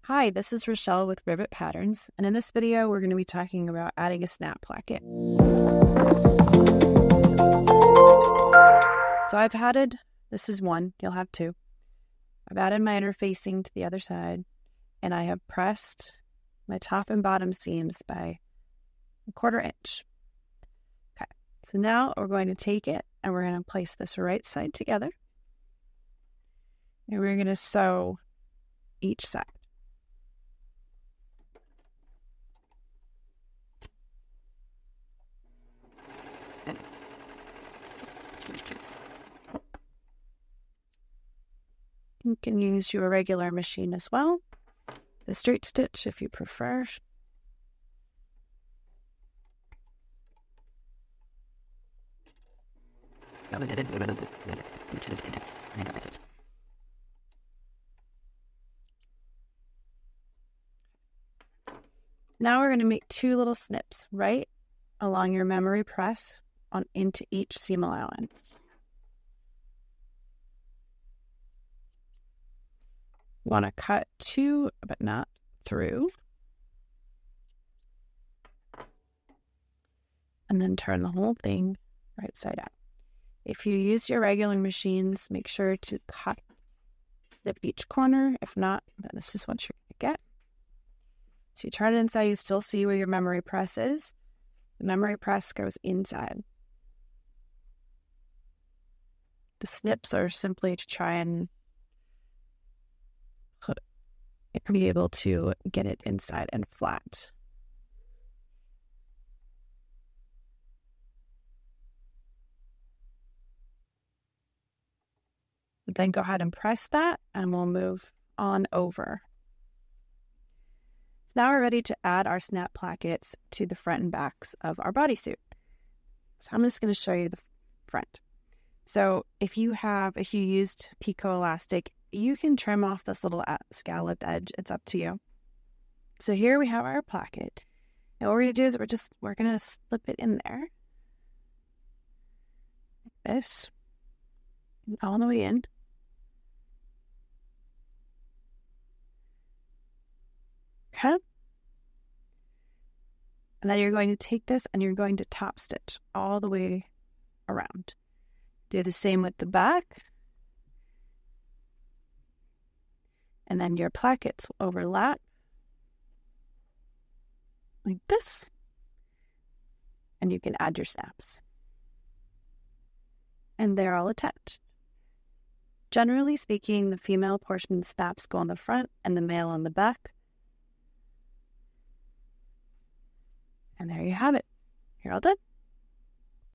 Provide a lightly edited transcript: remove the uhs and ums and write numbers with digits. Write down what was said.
Hi, this is Rachelle with Rivet Patterns, and in this video we're going to be talking about adding a snap placket. So I've added, this is one, you'll have two. I've added my interfacing to the other side, and I have pressed my top and bottom seams by 1/4 inch. Okay, so now we're going to take it and we're going to place this right side together, and we're going to sew each side. You can use your regular machine as well, the straight stitch if you prefer. Now we're going to make two little snips right along your memory press on into each seam allowance. You want to cut to, but not through. And then turn the whole thing right side out. If you use your regular machines, make sure to snip each corner. If not, then this is what you're going to get. So you turn it inside, you still see where your memory press is. The memory press goes inside. The snips are simply to try and be able to get it inside and flat. Then go ahead and press that, and we'll move on over. So now we're ready to add our snap plackets to the front and backs of our bodysuit. So I'm just going to show you the front. So if you used Pico elastic, you can trim off this little scalloped edge. It's up to you. So here we have our placket. And what we're going to do is we're going to slip it in there. Like this. All the way in. Okay. And then you're going to take this and you're going to top stitch all the way around. Do the same with the back. And then your plackets will overlap like this. And you can add your snaps. And they're all attached. Generally speaking, the female portion snaps go on the front and the male on the back. And there you have it. You're all done.